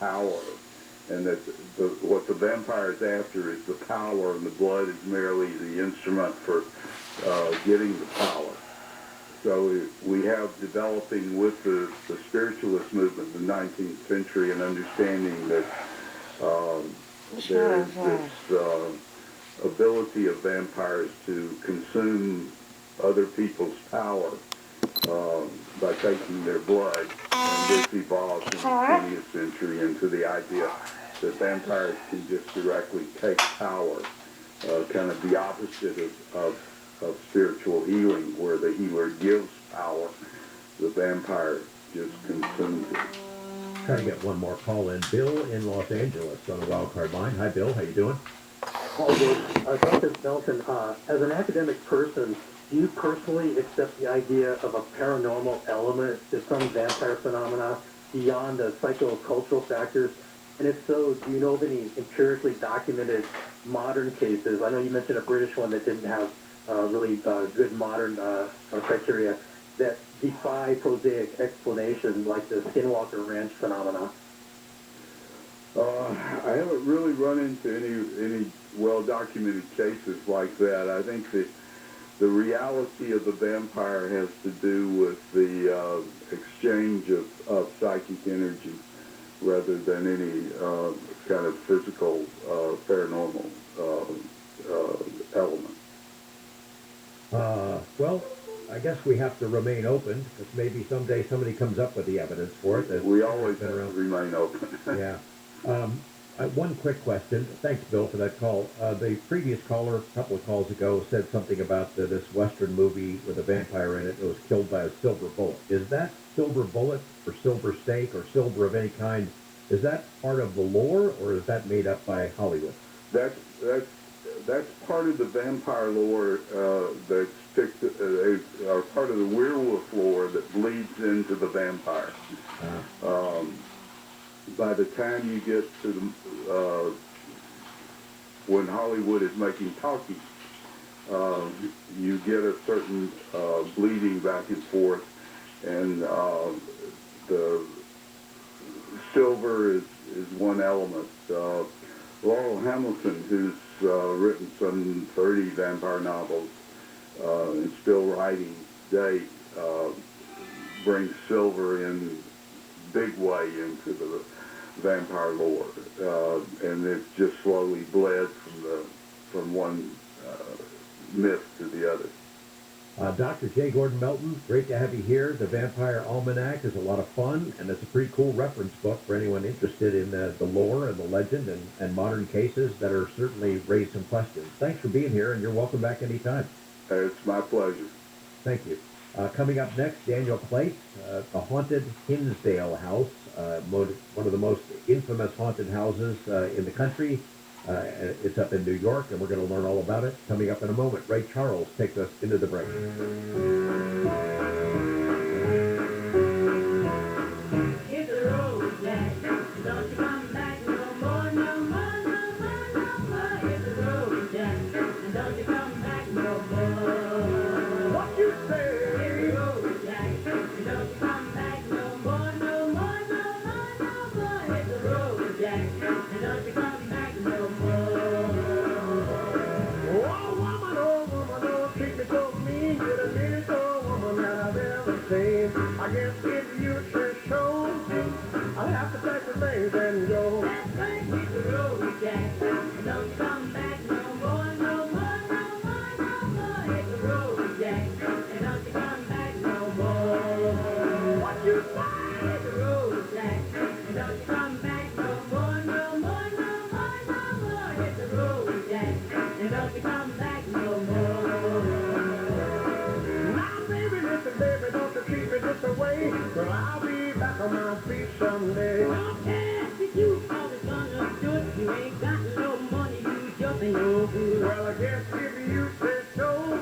power, and that what the vampire is after is the power, and the blood is merely the instrument for getting the power. So we have developing with the spiritualist movement in the 19th century an understanding that there is this ability of vampires to consume other people's power by taking their blood. And this evolved in the 20th century into the idea that vampires can just directly take power, kind of the opposite of spiritual healing, where the healer gives power, the vampire just consumes it. Trying to get one more call in. Bill in Los Angeles on the wild card line. Hi, Bill. How you doing? All good. Dr. Nelson, as an academic person, do you personally accept the idea of a paranormal element to some vampire phenomena beyond the psychocultural factors? And if so, do you know of any empirically documented modern cases? I know you mentioned a British one that didn't have really good modern criteria that defy prosaic explanation, like the Skinwalker Ranch phenomena. I haven't really run into any well-documented cases like that. I think that the reality of the vampire has to do with the exchange of psychic energy rather than any kind of physical paranormal element. Well, I guess we have to remain open, because maybe someday somebody comes up with the evidence for it. We always have to remain open. Yeah. One quick question. Thanks, Bill, for that call. The previous caller, a couple of calls ago, said something about this Western movie with a vampire in it that was killed by a silver bullet. Is that silver bullet or silver stake or silver of any kind, is that part of the lore, or is that made up by Hollywood? That's part of the vampire lore that's picked, or part of the werewolf lore that bleeds into the vampire. By the time you get to the, when Hollywood is making talkies, you get a certain bleeding back and forth, and the silver is one element. Laurel Hamilton, who's written some 30 vampire novels and still writing today, brings silver in big way into the vampire lore, and it's just slowly bled from one myth to the other. Dr. J. Gordon Melton, great to have you here. The Vampire Almanac is a lot of fun, and it's a pretty cool reference book for anyone interested in the lore and the legend and modern cases that are certainly raised some questions. Thanks for being here, and you're welcome back anytime. It's my pleasure. Thank you. Coming up next, Daniel Clates, a haunted Hinsdale house, one of the most infamous haunted houses in the country. It's up in New York, and we're going to learn all about it coming up in a moment. Ray Charles takes us into the break. Hit the road, Jack. Don't you come back no more, no more, no more, no more. Hit the road, Jack. And don't you come back no more. What you say? Hit the road, Jack. And don't you come back no more, no more, no more, no more. Hit the road, Jack. And don't you come back no more. Oh, woman, don't treat me so mean. You're the meanest old woman that I've ever seen. I guess if you should show, I'll have to pack the things and go. That's right, hit the road, Jack. And don't you come back no more, no more, no more, no more. Hit the road, Jack. And don't you come back no more. What you say? Hit the road, Jack. And don't you come back no more, no more, no more, no more. Hit the road, Jack. And don't you come back no more. Now, baby, listen, baby, don't you treat me this away. Well, I'll be back on my feet someday. Don't care if you always understood. You ain't got no money, you just ain't no good. Well, I guess if you said so,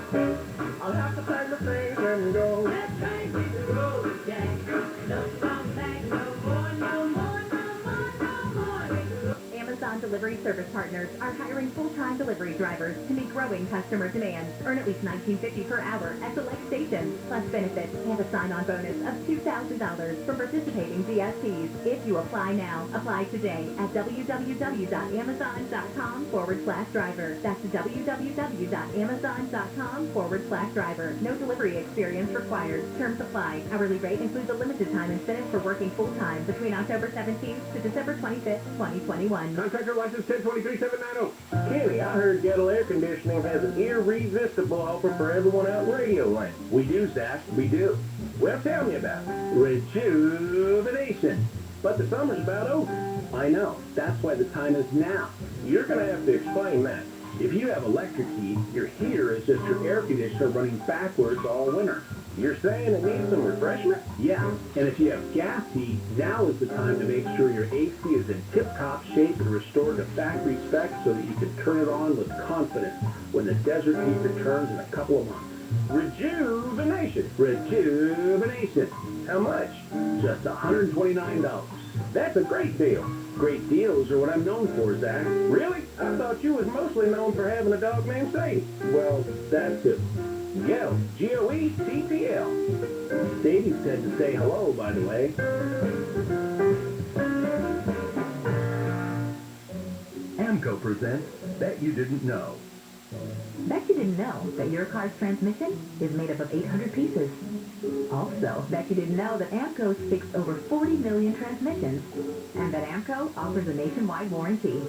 I'll have to pack the things and go. That's right, hit the road, Jack. And don't you come back no more, no more, no more, no more. Hit the road. Amazon Delivery Service Partners are hiring full-time delivery drivers to meet growing customer demand. Earn at least $19.50 per hour at select stations, plus benefits and a sign-on bonus of $2,000 from participating DSPs. If you apply now, apply today at www.amazon.com/driver. That's www.amazon.com/driver. No delivery experience required. Terms apply. Hourly rate includes a limited time incentive for working full-time between October 17th to December 25th, 2021. Contractor license 1023790. Kenny, I heard Gettle Air Conditioning has an irresistible offer for everyone out in Radio Land. We do, Zach. We do. Well, tell me about it. Rejuvenation. But the summer's about over. I know. That's why the time is now. You're going to have to explain that. If you have electric heat, your heater is just your air conditioner running backwards all winter. You're saying it needs some refreshment? Yeah, and if you have gas heat, now is the time to make sure your AC is in tip-top shape and restored to factory specs so that you can turn it on with confidence when the desert heat returns in a couple of months. Rejuvenation. Rejuvenation. How much? Just $129. That's a great deal. Great deals are what I'm known for, Zach. Really? I thought you was mostly known for having a dog named Sadie. Well, that's it. Gettle, Goettl. Sadie said to say hello, by the way. Amco presents Bet You Didn't Know. Bet you didn't know that your car's transmission is made up of 800 pieces. Also, bet you didn't know that AMCO's fixed over 40 million transmissions, and that AMCO offers a nationwide warranty.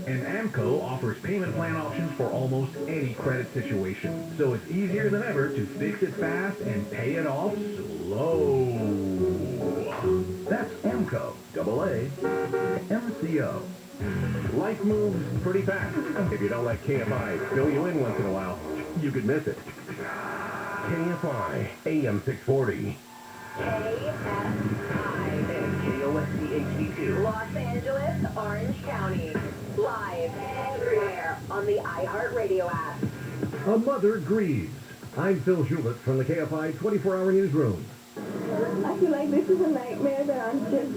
And AMCO offers payment plan options for almost any credit situation, so it's easier than ever to fix it fast and pay it off slow. That's AMCO, AA, MCO. Life moves pretty fast. If you don't let KFI fill you in once in a while, you could miss it. KFI, AM 640. KFI. KOSC-HD2. Los Angeles, Orange County. Live everywhere on the iHeartRadio app. A mother grieves. I'm Phil Hewlett from the KFI 24-hour newsroom. I feel like this is a nightmare that I'm just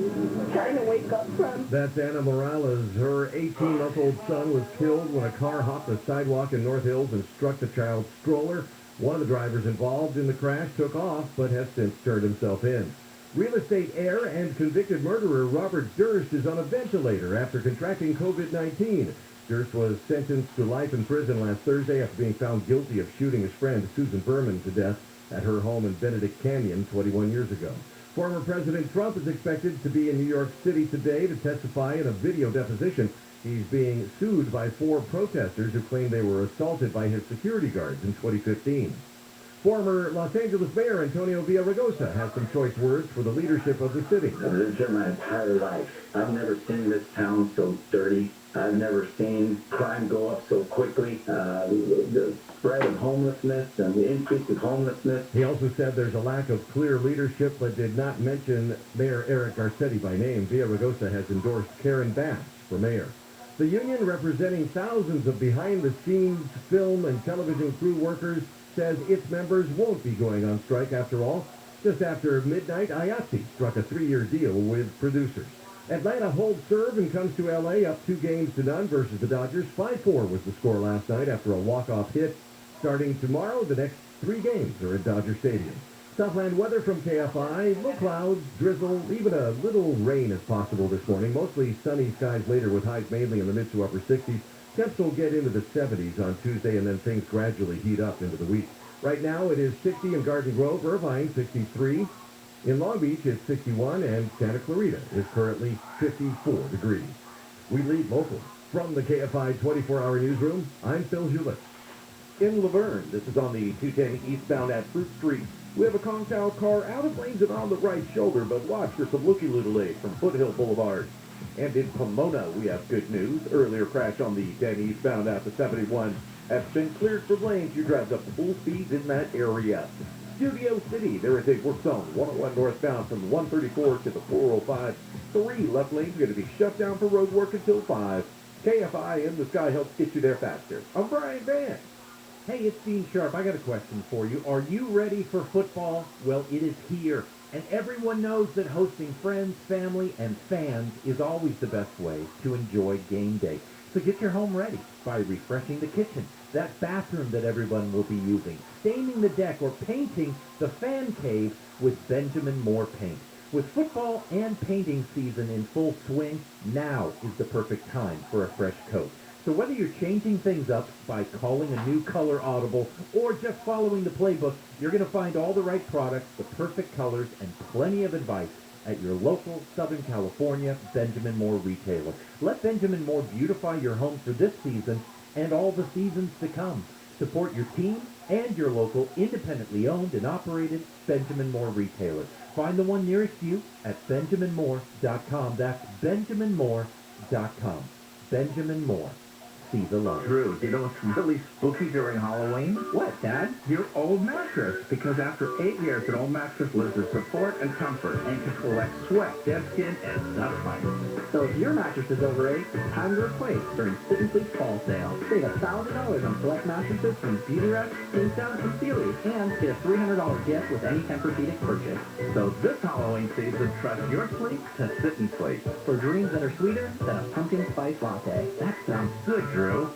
trying to wake up from. That's Anna Morales. Her 18-month-old son was killed when a car hopped the sidewalk in North Hills and struck the child's stroller. One of the drivers involved in the crash took off, but has since turned himself in. Real estate heir and convicted murderer Robert Durst is on a ventilator after contracting COVID-19. Durst was sentenced to life in prison last Thursday after being found guilty of shooting his friend Susan Berman to death at her home in Benedict Canyon 21 years ago. Former President Trump is expected to be in New York City today to testify in a video deposition. He's being sued by 4 protesters who claim they were assaulted by his security guards in 2015. Former Los Angeles Mayor Antonio Villaraigosa has some choice words for the leadership of the city. I've lived here my entire life. I've never seen this town so dirty. I've never seen crime go up so quickly. The spread of homelessness and the increase of homelessness. He also said there's a lack of clear leadership, but did not mention Mayor Eric Garcetti by name. Villaraigosa has endorsed Karen Bass for mayor. The union, representing thousands of behind-the-scenes film and television crew workers, says its members won't be going on strike after all. Just after midnight, IATSE struck a 3-year deal with producers. Atlanta holds serve and comes to L.A. up 2-0 versus the Dodgers. 5-4 was the score last night after a walk-off hit. Starting tomorrow, the next 3 games are at Dodger Stadium. Southland weather from KFI. Low clouds, drizzle, even a little rain is possible this morning. Mostly sunny skies later with highs mainly in the mid to upper 60s. Temps will get into the 70s on Tuesday, and then things gradually heat up into the week. Right now, it is 60 in Garden Grove, Irvine 63. In Long Beach, it's 61, and Santa Clarita is currently 54 degrees. We lead local. From the KFI 24-hour newsroom, I'm Phil Hewlett. In Laverne, this is on the 210 eastbound at Fruit Street. We have a Kongstown car out of lanes and on the right shoulder, but watch for some looky-loo from Foothill Boulevard. And in Pomona, we have good news. Earlier crash on the 10 eastbound at the 71 has been cleared for lanes. You drive up to full speed in that area. Studio City, there is a work zone 101 northbound from 134 to the 405. 3 left lanes are going to be shut down for road work until 5. KFI in the sky helps get you there faster. I'm Brian Van. Hey, it's Dean Sharp. I got a question for you. Are you ready for football? Well, it is here. And everyone knows that hosting friends, family, and fans is always the best way to enjoy game day. So get your home ready by refreshing the kitchen, that bathroom that everyone will be using, staining the deck, or painting the fan cave with Benjamin Moore paint. With football and painting season in full swing, now is the perfect time for a fresh coat. So whether you're changing things up by calling a new color audible or just following the playbook, you're going to find all the right products, the perfect colors, and plenty of advice at your local Southern California Benjamin Moore retailer. Let Benjamin Moore beautify your home for this season and all the seasons to come. Support your team and your local independently owned and operated Benjamin Moore retailer. Find the one nearest you at benjaminmoore.com. That's benjaminmoore.com. Benjamin Moore. See the love. Drew, you know what's really spooky during Halloween? What, Dad? Your old mattress. Because after 8 years, an old mattress loses support and comfort and can collect sweat, dead skin, and dust mites. So if your mattress is over 8, it's time to replace during Sit and Sleep Fall Sale. Save $1,000 on select mattresses from Beautyrest, Kingstown, and Sealy, and get a $300 gift with any Tempur-Pedic purchase. So this Halloween season, trust your sleep to Sit and Sleep. For dreams that are sweeter than a pumpkin spice latte. That sounds good, Drew.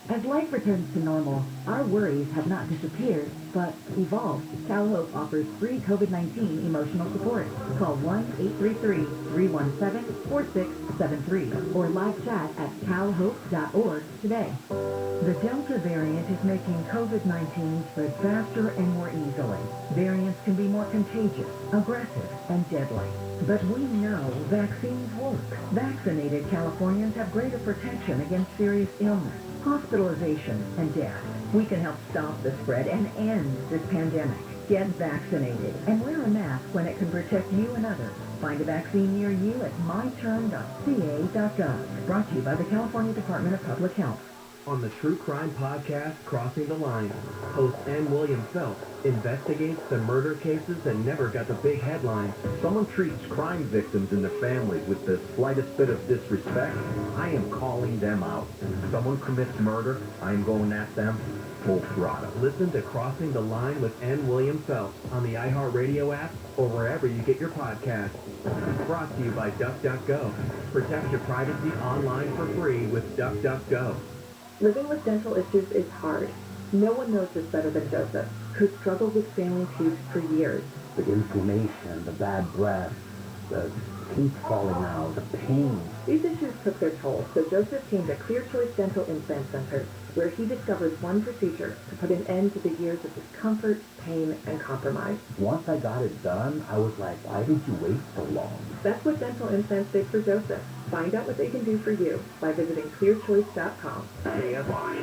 As life returns to normal, our worries have not disappeared, but evolved. Cal Hope offers free COVID-19 emotional support. Call 1-833-317-4673 or live chat at calhope.org today. The Delta variant is making COVID-19 spread faster and more easily. Variants can be more contagious, aggressive, and deadly. But we know vaccines work. Vaccinated Californians have greater protection against serious illness, hospitalization, and death. We can help stop the spread and end this pandemic. Get vaccinated and wear a mask when it can protect you and others. Find a vaccine near you at myterm.ca.gov. Brought to you by the California Department of Public Health. On the true crime podcast, Crossing the Line, host N. William Phelps investigates the murder cases that never got the big headlines. Someone treats crime victims and their families with the slightest bit of disrespect, I am calling them out. Someone commits murder, I am going at them full throttle. Listen to Crossing the Line with N. William Phelps on the iHeartRadio app or wherever you get your podcasts. Brought to you by DuckDuckGo. Protect your privacy online for free with DuckDuckGo. Living with dental issues is hard. No one knows this better than Joseph, who struggled with failing teeth for years. The inflammation, the bad breath, the teeth falling out, the pain. These issues took their toll, so Joseph came to Clear Choice Dental Implant Center, where he discovered one procedure to put an end to the years of discomfort, pain, and compromise. Once I got it done, I was like, why did you wait so long? That's what dental implants did for Joseph. Find out what they can do for you by visiting clearchoice.com. KFI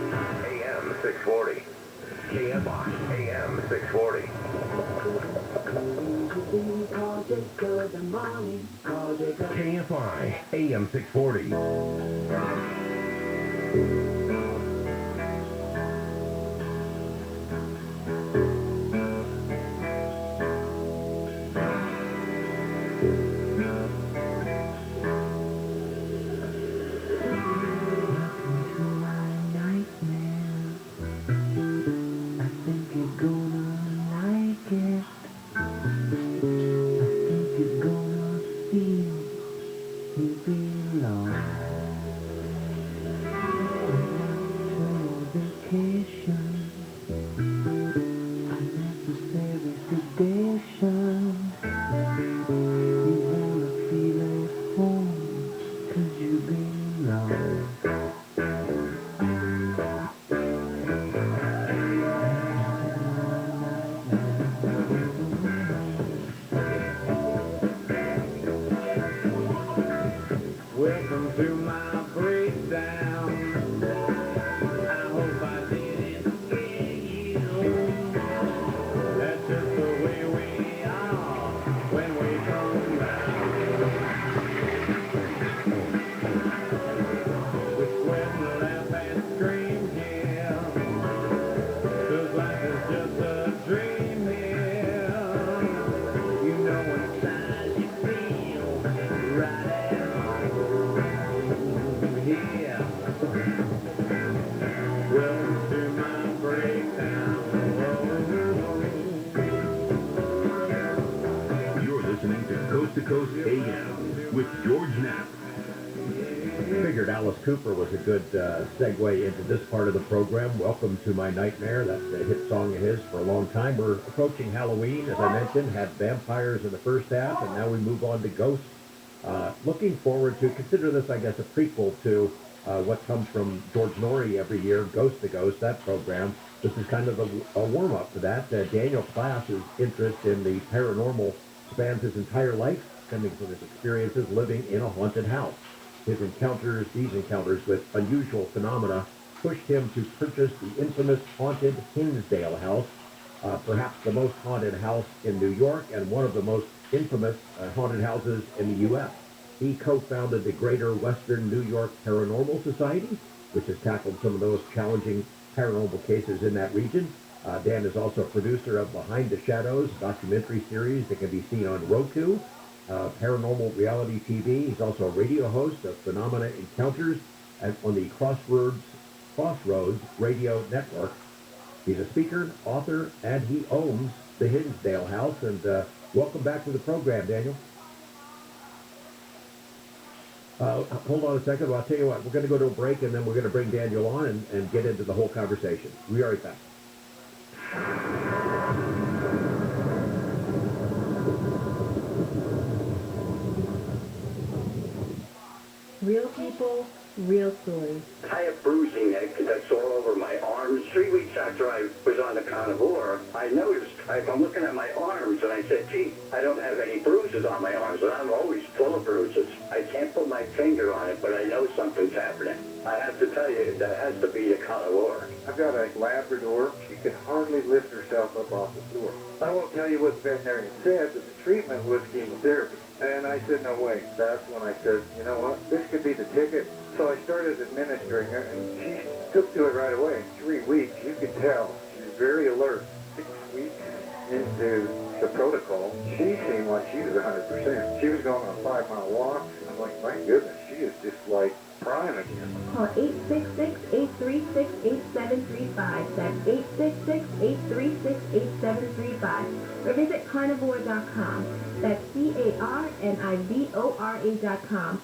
AM 640. KFI AM 640. KFI AM 640. Welcome to my breakdown. I hope I didn't scare you. That's just the way we are when we come down. We sweat and laugh and scream here, 'cause life is just a dream here. You know inside you feel right at home. Yeah. Welcome to my breakdown. You're Coast AM with George Knapp. Figured Alice Cooper was a good segue into this part of the program. Welcome to My Nightmare. That's a hit song of his for a long time. We're approaching Halloween, as I mentioned, had vampires in the first half, and now we move on to ghosts. Looking forward to, consider this, I guess, a prequel to what comes from George Norrie every year, Ghost to Ghost, that program. This is kind of a warm-up to that. Daniel Klass's interest in the paranormal spans his entire life, stemming from his experiences living in a haunted house. These encounters with unusual phenomena pushed him to purchase the infamous haunted Hinsdale house, perhaps the most haunted house in New York and one of the most infamous haunted houses in the U.S. He co-founded the Greater Western New York Paranormal Society, which has tackled some of those challenging paranormal cases in that region. Dan is also producer of Behind the Shadows, documentary series that can be seen on Roku, paranormal reality TV. He's also a radio host of Phenomena Encounters on the Crossroads Radio Network. He's a speaker, author, and he owns the Hinsdale House. And welcome back to the program, Daniel. Hold on a second. Well, I'll tell you what. We're going to go to a break, and then we're going to bring Daniel on and get into the whole conversation. We are right back. Real people, real stories. I have bruising that's all over my arms. 3 weeks after I was on the carnivore, I noticed, I'm looking at my arms, and I said, gee, I don't have any bruises on my arms, and I'm always full of bruises. I can't put my finger on it, but I know something's happening. I have to tell you, that has to be the carnivore. I've got a Labrador. She can hardly lift herself up off the floor. I won't tell you what the veterinarian said, but the treatment was chemotherapy. And I said, no way. That's when I said, you know what, this could be the ticket. So I started administering her, and she took to it right away. In 3 weeks, you could tell. She was very alert. 6 weeks into the protocol, she seemed like she was 100%. She was going on 5-mile walks, and I'm like, my goodness, she is just like prime again. Call 866-836-8735. That's 866-836-8735. Or visit carnivore.com. That's carnivora.com.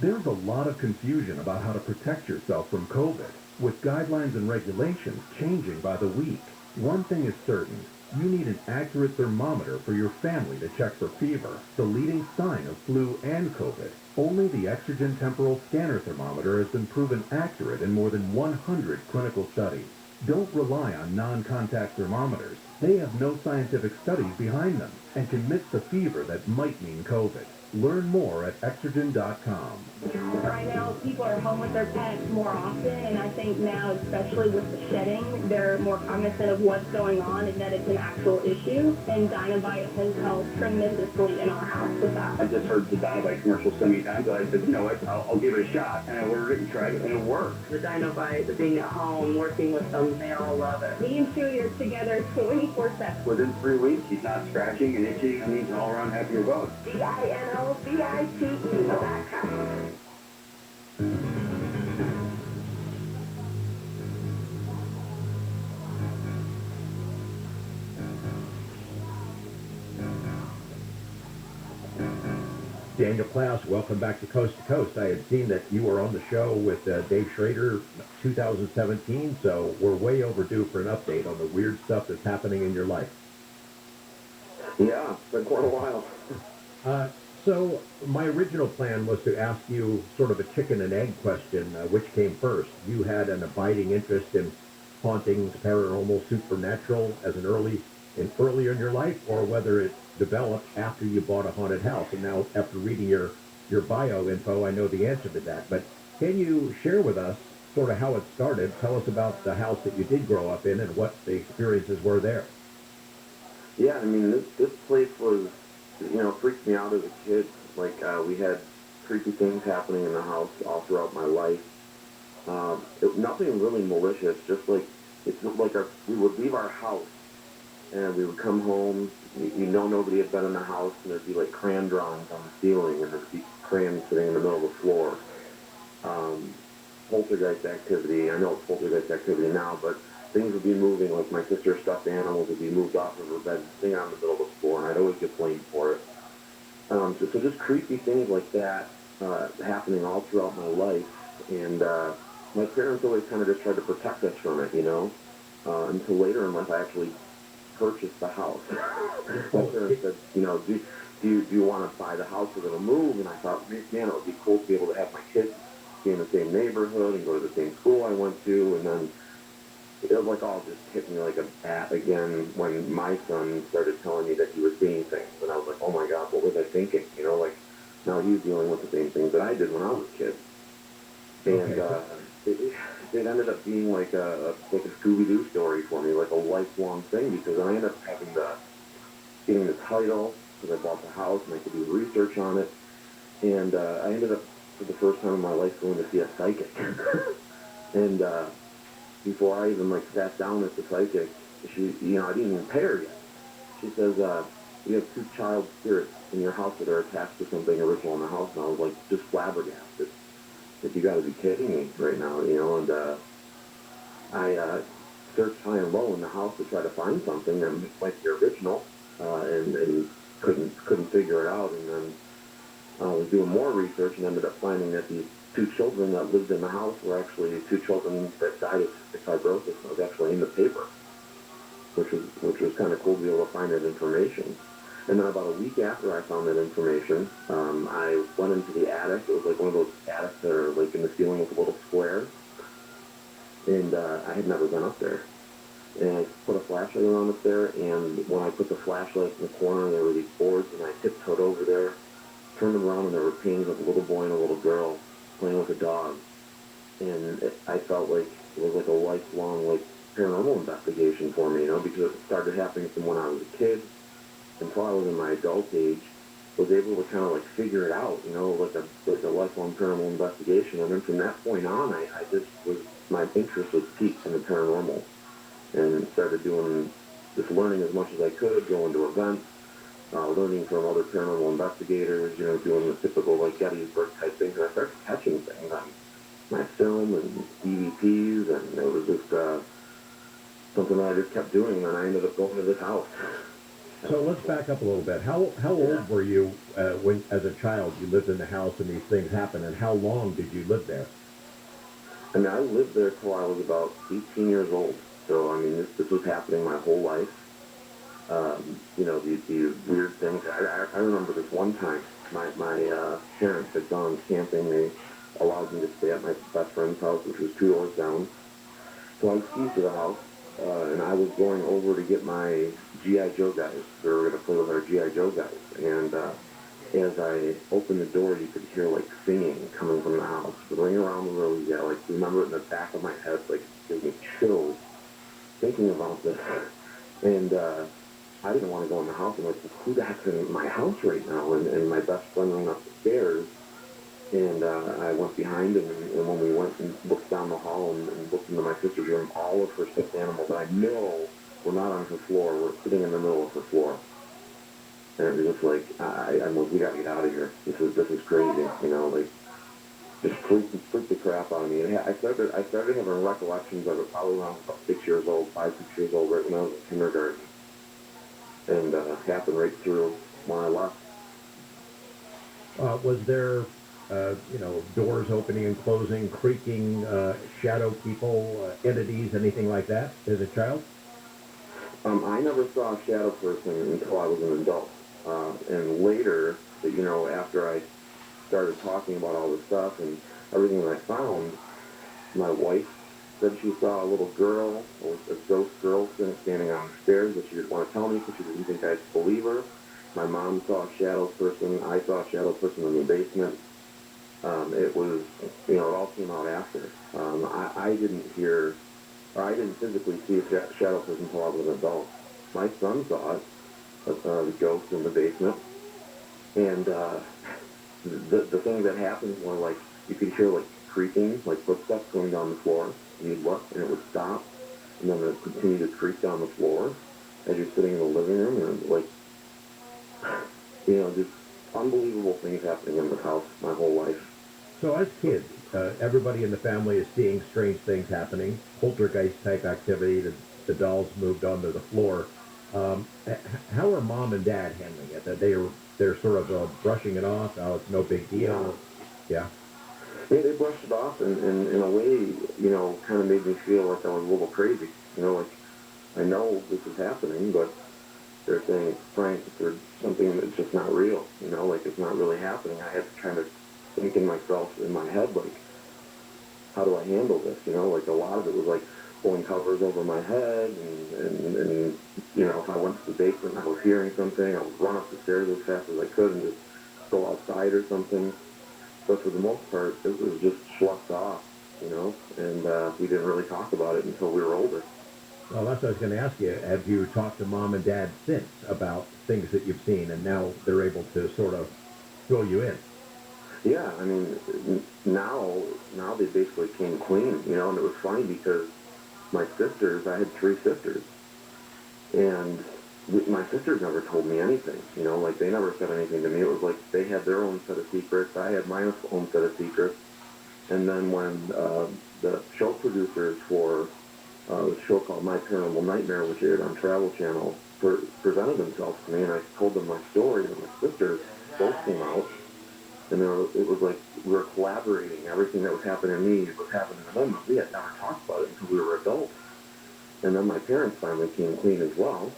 There's a lot of confusion about how to protect yourself from COVID, with guidelines and regulations changing by the week. One thing is certain. You need an accurate thermometer for your family to check for fever, the leading sign of flu and COVID. Only the Exergen Temporal Scanner Thermometer has been proven accurate in more than 100 clinical studies. Don't rely on non-contact thermometers. They have no scientific studies behind them and can miss the fever that might mean COVID. Learn more at Exergen.com. Right now, people are home with their pets more often, and I think now, especially with the shedding, they're more cognizant of what's going on and that it's an actual issue. And Dinovite has helped tremendously in our house with that. I just heard the Dinovite commercial so many times that I said, you know what, I'll give it a shot. And I ordered it and tried it, and it worked. The Dinovite, the being at home, working with them, they all love it. Me and Chewy are together 24/7. Within 3 weeks, he's not scratching and itching, and he's an all-around happier dog. DINOVITE.com. Daniel Klass, welcome back to Coast. I had seen that you were on the show with Dave Schrader 2017, so we're way overdue for an update on the weird stuff that's happening in your life. Yeah, it's been quite a while. So my original plan was to ask you sort of a chicken and egg question, which came first. You had an abiding interest in hauntings, paranormal, supernatural as earlier in your life, or whether it developed after you bought a haunted house. And now, after reading your bio info, I know the answer to that. But can you share with us sort of how it started? Tell us about the house that you did grow up in and what the experiences were there. Yeah, I mean, this place was, freaked me out as a kid. Like, we had creepy things happening in the house all throughout my life. Nothing really malicious, just like, it's like we would leave our house, and we would come home, nobody had been in the house, and there'd be like crayon drawings on the ceiling, and there'd be crayons sitting in the middle of the floor. Poltergeist activity, I know it's poltergeist activity now, but things would be moving, like my sister's stuffed animals would be moved off of her bed, sitting on the middle of the floor, and I'd always get blamed for it. So just creepy things like that happening all throughout my life. And my parents always kind of just tried to protect us from it, until later in life I actually purchased the house. My parents said, do you want to buy the house we're going to move? And I thought, man, it would be cool to be able to have my kids be in the same neighborhood and go to the same school I went to. And then it was like all just hit me like a bat again when my son started telling me that he was seeing things. And I was like, oh my God, what was I thinking? Like now he's dealing with the same things that I did when I was a kid. And it ended up being like a Scooby-Doo story for me, like a lifelong thing, because I ended up getting the title because I bought the house and I could do research on it. And I ended up, for the first time in my life, going to see a psychic. And before I even sat down with the psychic, she, I didn't even pay her yet. She says, you have two child spirits in your house that are attached to something original in the house. And I was just flabbergasted. Like, you got to be kidding me right now, And I searched high and low in the house to try to find something that might be original, and couldn't figure it out. And then I was doing more research and ended up finding that these two children that lived in the house were actually two children that died of fibrosis. I was actually in the paper, which was kind of cool to be able to find that information. And then about a week after I found that information, I went into the attic. It was like one of those attics that are like in the ceiling with a little square. And I had never been up there. And I put a flashlight around up there, and when I put the flashlight in the corner, there were these boards, and I tiptoed over there, turned them around, and there were paintings of a little boy and a little girl playing with a dog. And I felt like it was like a lifelong paranormal investigation for me, because it started happening from when I was a kid until I was in my adult age, was able to kind of figure it out, like a lifelong paranormal investigation. And then from that point on, I just my interest was piqued in the paranormal, and started just learning as much as I could, going to events, learning from other paranormal investigators, doing the typical Gettysburg type things. And I started catching things on my film and EVPs, and it was just something that I just kept doing, and I ended up going to this house. So let's back up a little bit. How old were you when, as a child, you lived in the house and these things happened, and how long did you live there? I mean, I lived there till I was about 18 years old. So, I mean, this was happening my whole life. These weird things. I remember this one time, my parents had gone camping. They allowed me to stay at my best friend's house, which was 2 doors down. So I was keys to the house, and I was going over to get my G.I. Joe guys. We were going to play with our G.I. Joe guys. And as I opened the door, you could hear singing coming from the house, ring around the room. Yeah, remember it in the back of my head, gives me chills thinking about this. And I didn't want to go in the house. I'm who the heck's in my house right now? And my best friend went up the stairs, and I went behind him. And when we went and looked down the hall and looked into my sister's room, all of her stuffed animals that I know were not on her floor were sitting in the middle of her floor. And it was just I'm we gotta get out of here. This is crazy, just freaked the crap out of me. And I started having recollections of it probably around about 6 years old, 5, 6 years old, right when I was in kindergarten. And happened right through when I left. Was there, doors opening and closing, creaking, shadow people, entities, anything like that as a child? I never saw a shadow person until I was an adult. And later, after I started talking about all this stuff and everything that I found, my wife said she saw a little girl, a ghost girl, standing on the stairs, but she didn't want to tell me because she didn't think I'd believe her. My mom saw a shadow person. I saw a shadow person in the basement. It was, it all came out after. I didn't physically see a shadow person until I was an adult. My son saw it, the ghost in the basement. And the thing that happened were you could hear creaking, footsteps going down the floor. And you'd look and it would stop, and then it would continue to creak down the floor as you're sitting in the living room, and just unbelievable things happening in the house my whole life. So as kids, everybody in the family is seeing strange things happening, poltergeist type activity, the dolls moved onto the floor. How are mom and dad handling it? That they are they're sort of brushing it off. Oh, it's no big deal. Yeah. Yeah, they brushed it off, and in a way, kind of made me feel like I was a little crazy. Like I know this is happening, but they're saying it's prank or something that's just not real. Like it's not really happening. I had to kind of think in myself, in my head, like, how do I handle this? Like a lot of it was like pulling covers over my head, and if I went to the basement and I was hearing something, I would run up the stairs as fast as I could and just go outside or something. But for the most part, it was just shlucked off, and we didn't really talk about it until we were older. Well, that's what I was going to ask you. Have you talked to mom and dad since about things that you've seen, and now they're able to sort of fill you in? Yeah, I mean, now they basically came clean, and it was funny because my sisters, I had 3 sisters, and my sisters never told me anything, like they never said anything to me. It was like they had their own set of secrets, I had my own set of secrets, and then when the show producers for a show called My Paranormal Nightmare, which aired on Travel Channel, presented themselves to me, and I told them my story, and my sisters both came out, and it was like we were collaborating. Everything that was happening to me was happening to them. We had never talked about it until we were adults. And then my parents finally came clean as well,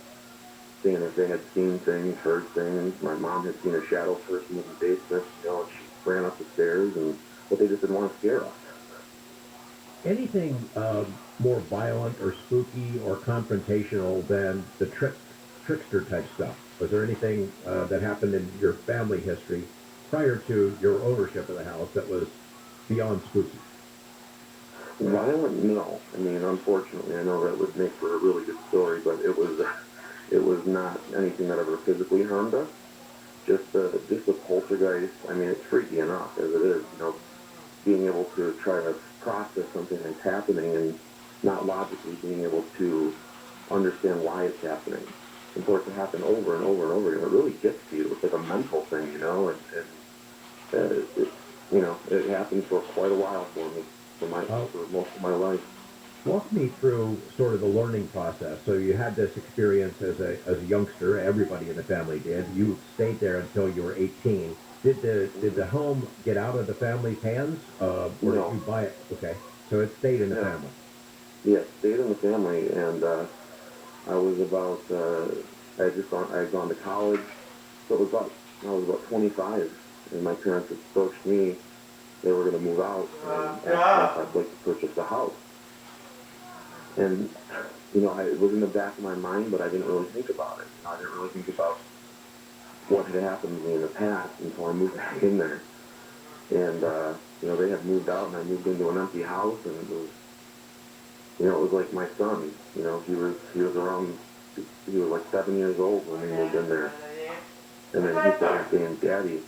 saying that they had seen things, heard things. My mom had seen a shadow person in the basement, and she ran up the stairs, but they just didn't want to scare us. Anything more violent or spooky or confrontational than the trickster type stuff? Was there anything that happened in your family history prior to your ownership of the house that was beyond spooky? Violent? No. I mean, unfortunately, I know that would make for a really good story, but it was not anything that ever physically harmed us. Just a poltergeist. I mean, it's freaky enough as it is, being able to try to process something that's happening and not logically being able to understand why it's happening. And for it to happen over and over and over again, it really gets to you. It's like a mental thing, it happened for quite a while for me, for most of my life. Walk me through sort of the learning process. So you had this experience as a youngster. Everybody in the family did. You stayed there until you were 18. Did the home get out of the family's hands, or No. did you buy it? Okay, so it stayed in the family. Yeah, it stayed in the family, and I was about I had gone to college, so I was about 25, and my parents approached me. They were going to move out and asked if I'd like to purchase a house. And it was in the back of my mind, but I didn't really think about it. I didn't really think about what had happened to me in the past until I moved back in there. And they had moved out, and I moved into an empty house, and it was like my son. He was like 7 years old when we moved in there. And then he started saying, "Daddy,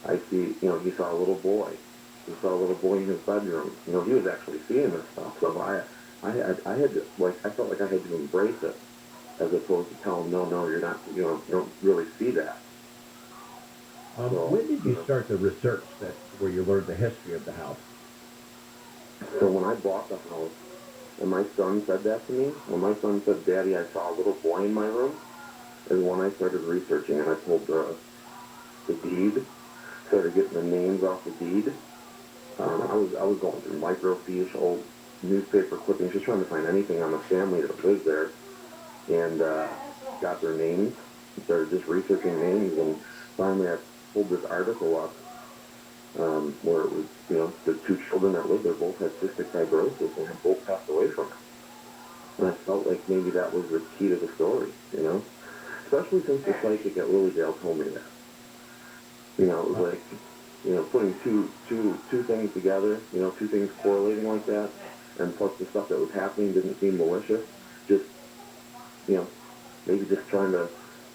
I see," he saw a little boy. He saw a little boy in his bedroom. He was actually seeing this stuff. So I had to, I felt like I had to embrace it, as opposed to tell him, no, you're not, you don't really see that. When did you start the research where you learned the history of the house? So when I bought the house, and my son said that to me, when my son said, "Daddy, I saw a little boy in my room," is when I started researching, and I pulled the deed, started getting the names off the deed. I was going through microfiche, old newspaper clippings, just trying to find anything on the family that lived there, and got their names, and started just researching names, and finally I pulled this article up where it was, the 2 children that lived there both had cystic fibrosis and had both passed away from it. And I felt like maybe that was the key to the story, especially since the psychic at Lilydale told me that. It was like, putting two things together, 2 things correlating like that, and plus the stuff that was happening didn't seem malicious, just, maybe just trying to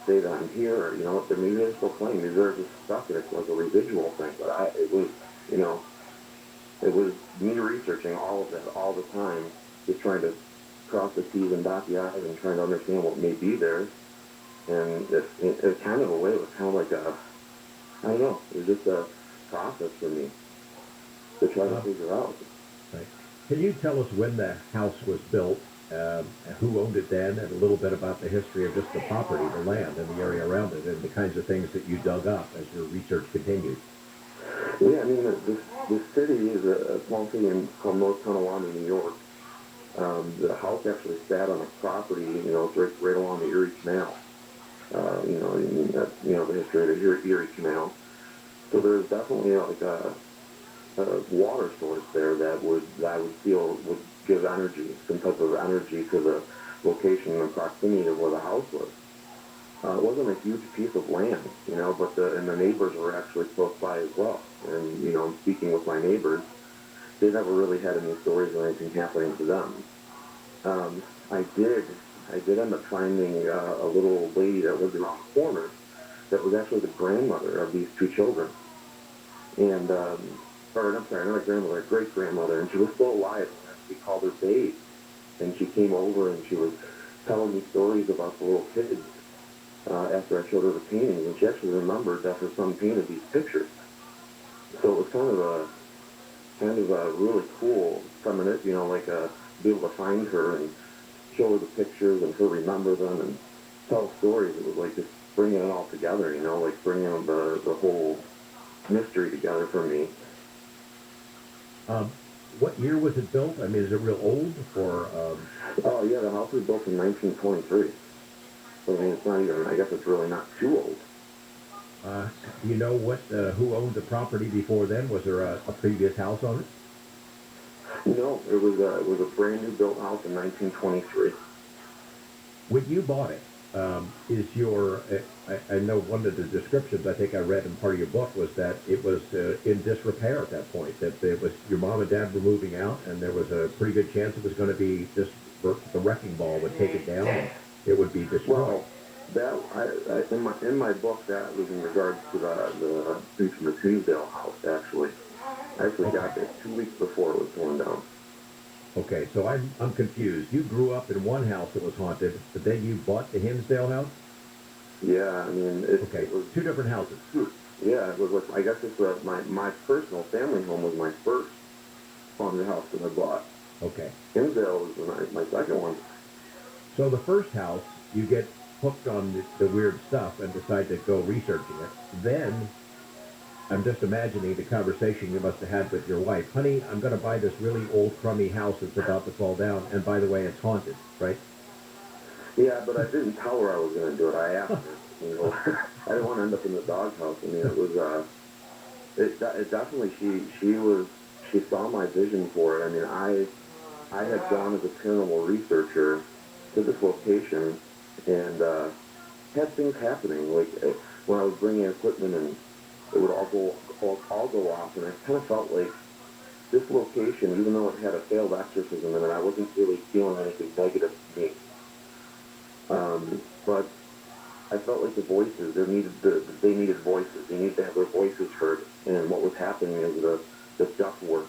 say that I'm here, or, maybe they're still playing, maybe they're just stuck in it like a residual thing, but it was me researching all of that all the time, just trying to cross the T's and dot the I's and trying to understand what may be there, and it kind of a way, it was kind of like I don't know, it was just a process for me to try to figure out. Right. Can you tell us when the house was built who owned it then, and a little bit about the history of just the property, the land, and the area around it, and the kinds of things that you dug up as your research continued. Yeah, I mean, this city is a small city called North Tonawanda, New York. The house actually sat on a property, it's right along the Erie Canal. The history of the Erie Canal. So there's definitely like a water source there that I would feel would give energy, some type of energy to the location and proximity of where the house was. It wasn't a huge piece of land, but the neighbors were actually close by as well. And, speaking with my neighbors, they never really had any stories or anything happening to them. I did end up finding a little old lady that lived around the corner that was actually the grandmother of these two children. And, I'm sorry, not a grandmother, a great-grandmother, and she was still alive. We called her Babe. And she came over and she was telling me stories about the little kids after I showed her the paintings, and she actually remembered that her son painted these pictures. So it was kind of a really cool, be able to find her and show her the pictures and her remember them and tell stories. It was like just bringing it all together, like bringing the whole mystery together for me. What year was it built? I mean, is it real old, or? Oh yeah, the house was built in 1923. So I mean, it's not even. I guess it's really not too old. Do you know who owned the property before then? Was there a previous house on it? No, it was a brand new built house in 1923. When you bought it, is your, I know one of the descriptions I think I read in part of your book was that it was in disrepair at that point, that it was your mom and dad were moving out, and there was a pretty good chance it was going to be just the wrecking ball would take it down and it would be destroyed. Well, in my book, that was in regards to the infamous Hinsdale house, actually. I actually got there 2 weeks before it was torn down. Okay, so I'm confused. You grew up in one house that was haunted, but then you bought the Hinsdale house? Yeah, I mean, it was two different houses. Yeah, it was. I guess it's my personal family home was my first haunted house that I bought. Okay. Hinsdale was my second one. So the first house, you get hooked on the weird stuff and decide to go researching it. Then, I'm just imagining the conversation you must have had with your wife. Honey, I'm going to buy this really old, crummy house that's about to fall down, and by the way, it's haunted, right? Yeah, but I didn't tell her I was going to do it. I asked her. I didn't want to end up in the doghouse. I mean, it was, it definitely, she saw my vision for it. I mean, I had gone as a paranormal researcher to this location and had things happening. Like, when I was bringing equipment and it would all go off, and I kind of felt like this location, even though it had a failed exorcism in it, I wasn't really feeling anything negative to me. But I felt like the voices, they needed voices. They needed to have their voices heard. And what was happening is the ductwork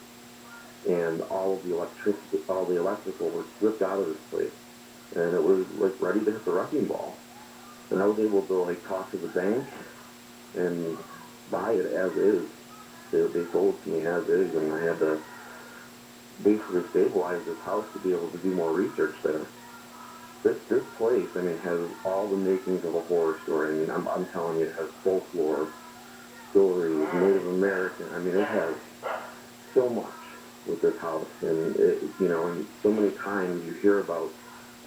and all the electrical were stripped out of this place, and it was like ready to hit the wrecking ball. And I was able to like talk to the bank and buy it as is. They sold it to me as is, and I had to basically stabilize this house to be able to do more research there. This place, I mean, has all the makings of a horror story. I mean, I'm telling you, it has folklore, stories, Native American. I mean, it has so much with this house, and and so many times you hear about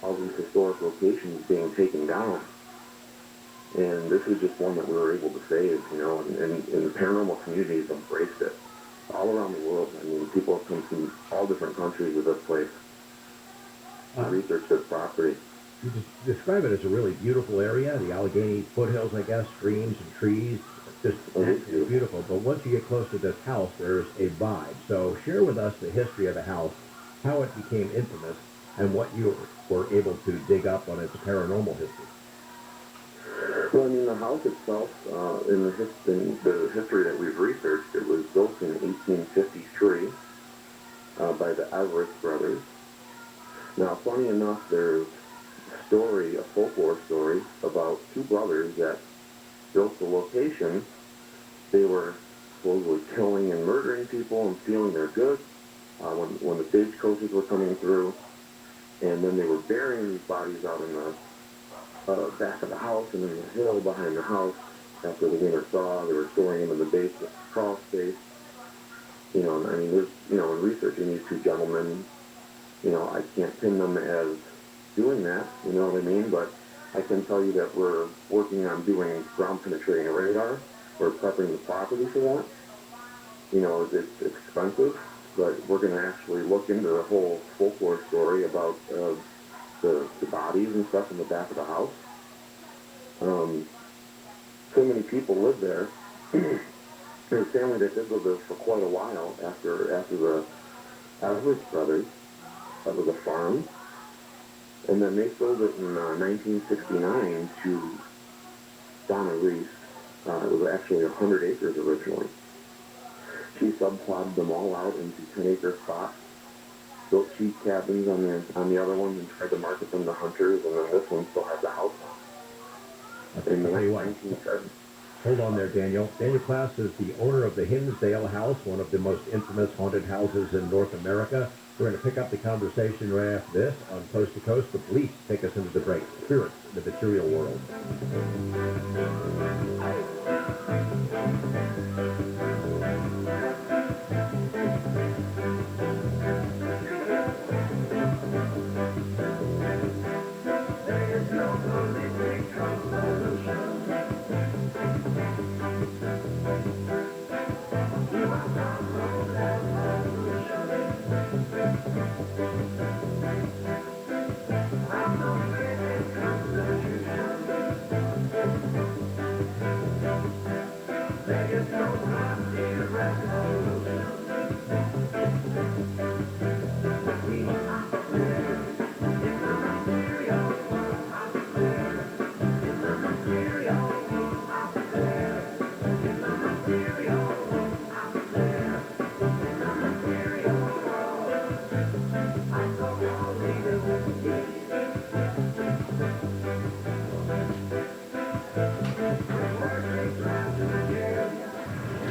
all these historic locations being taken down. And this is just one that we were able to save, and the paranormal community has embraced it all around the world. I mean, people have come from all different countries to this place to research this property. You describe it as a really beautiful area, the Allegheny foothills, I guess, streams and trees, just absolutely beautiful. But once you get close to this house, there's a vibe. So share with us the history of the house, how it became infamous, and what you were able to dig up on its paranormal history. Well, I mean, the house itself, in the history that we've researched, it was built in 1853 by the Everett brothers. Now, funny enough, there's a folklore story about two brothers that built the location. They were supposedly killing and murdering people and stealing their goods when the stagecoaches were coming through. And then they were burying these bodies out in the back of the house and in the hill behind the house after the winter thaw. They were storing them in the basement crawl space. You know, I mean, there's, you know, in researching these two gentlemen, you know, I can't pin them as doing that, you know what I mean? But I can tell you that we're working on doing ground penetrating radar. We're prepping the property for that. You know, it's expensive, but we're going to actually look into the whole folklore story about the bodies and stuff in the back of the house. So many people live there. There's a family that did live there for quite a while after the Everett brothers. That was a farm. And then they sold it in 1969 to Donna Reese. It was actually 100 acres originally. She subplobbed them all out into 10-acre spots, built cheap cabins on the other ones and tried to market them to hunters, and then this one still has the house on. In the 1970s. Hold on there, Daniel. Daniel Klaus is the owner of the Hinsdale House, one of the most infamous haunted houses in North America. We're going to pick up the conversation right after this on Coast to Coast. The police take us into the break. Spirits, the material world.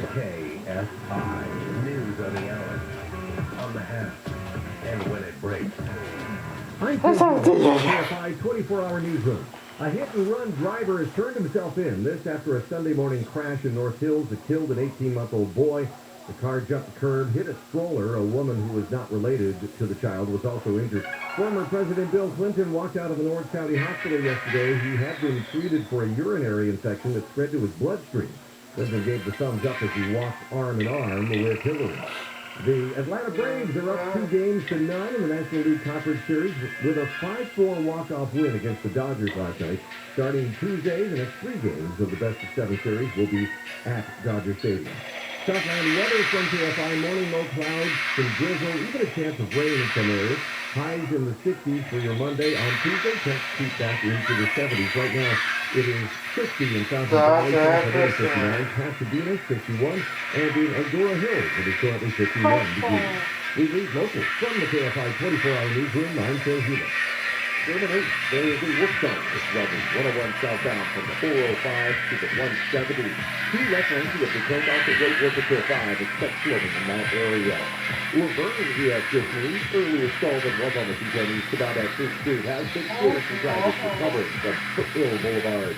Kfi News on the hour, on the half, and when it breaks. I'm Kfi 24-hour newsroom. A hit-and-run driver has turned himself in. This after a Sunday morning crash in North Hills that killed an 18-month-old boy. The car jumped the curb, hit a stroller. A woman who was not related to the child was also injured. Former President Bill Clinton walked out of an Orange County hospital yesterday. He had been treated for a urinary infection that spread to his bloodstream. Clinton gave the thumbs up as he walked arm in arm with Hillary. The Atlanta Braves are up 2-0 in the National League Conference Series with a 5-4 walk-off win against the Dodgers last night. Starting Tuesday, the next 3 games of the best-of-7 series will be at Dodger Stadium. Southland weather from KFI, morning low clouds, some drizzle, even a chance of rain in some areas. Highs in the 60s for your Monday. On Tuesday, temps keep back into the 70s. Right now, it is 60 in Fountain Valley, Pasadena 59, Pasadena 61, and in Agoura Hills, it is currently 51 degrees. We read local from the KFI 24-hour newsroom. I'm Phil Hewitt. Terminate, there is a work zone. It's running 101 southbound from the 405 to the 170. 2 left lanes have been turned off the road work at Pier 5. Expect slowing in that area. Laverne reactively, earlier stalled and was on the 210 east about at 5th Street, has been cleared for drivers recovering from Foothill Boulevard.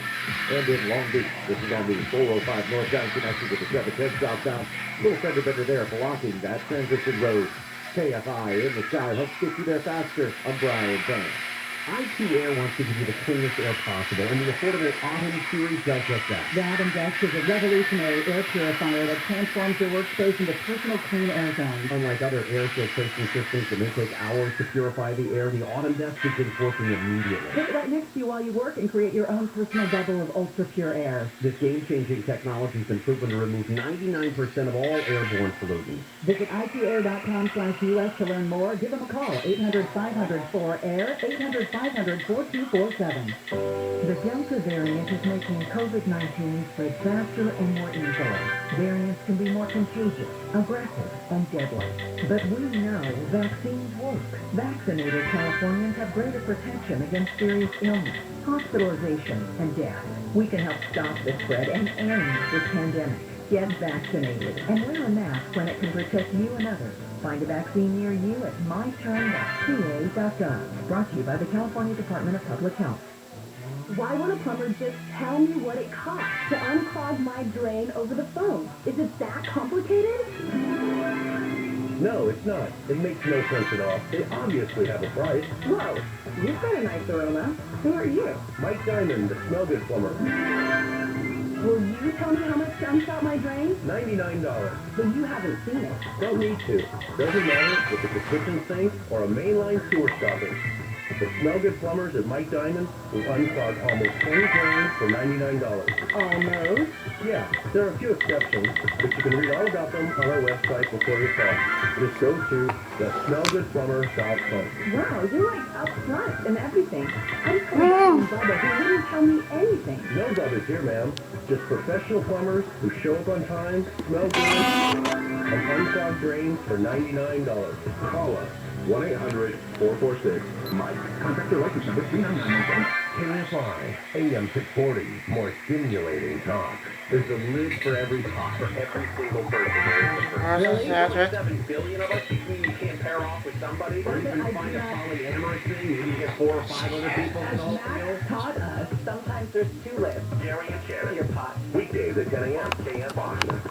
And in Long Beach, this is on the 405 northbound connected with the 710 southbound. Little fender bender there blocking that transition road. KFI in the sky helps get you there faster. I'm Brian Banks. IT Air wants to give you the cleanest air possible, and the affordable Autumn Series does just that. The Autumn Desk is a revolutionary air purifier that transforms your workspace into personal clean air zones. Unlike other air filtration systems that may take hours to purify the air, the Autumn Desk begins working immediately. Put it right next to you while you work and create your own personal bubble of ultra-pure air. This game-changing technology has been proven to remove 99% of all airborne pollutants. Visit itair.com/US to learn more. Give them a call, 800-500-4AIR, 800-500-4247. The Delta variant is making COVID-19 spread faster and more easily. Variants can be more contagious, aggressive, and deadly. But we know vaccines work. Vaccinated Californians have greater protection against serious illness, hospitalization, and death. We can help stop the spread and end this pandemic. Get vaccinated and wear a mask when it can protect you and others. Find a vaccine near you at myturn.ca.gov. Brought to you by the California Department of Public Health. Why won't a plumber just tell me what it costs to unclog my drain over the phone? Is it that complicated? No, it's not. It makes no sense at all. They obviously have a price. Whoa, you've got a nice aroma. Who are you? Mike Diamond, the smell good plumber. Will you tell me how much to unshot my drain? $99. But you haven't seen it. Don't need to. Doesn't matter if it's a kitchen sink or a mainline sewer stopper. The smell good plumbers at Mike Diamond will unclog almost any drain for $99. Almost. Yeah, there are a few exceptions, but you can read all about them on our website before you call. Just go to thesmellgoodplumber.com. Wow, you're like up front and everything. I'm calling Bubba. He wouldn't tell me anything. No Bubba's here, ma'am. Just professional plumbers who show up on time, smell good, and unclog drains for $99. Call us. 1-800-446-MIKE. Contractor license number 39917. KFI AM 640. More stimulating talk. There's a lid for every pot. For every single person. Really? 7 billion of us. You mean you can't pair off with somebody? Or even find a polyamorous thing? Maybe you get 4 or 5 other people As and all Max taught us, sometimes there's 2 lists. Jerry and Shannon. Your pot. Weekdays at 10 a.m. KFI.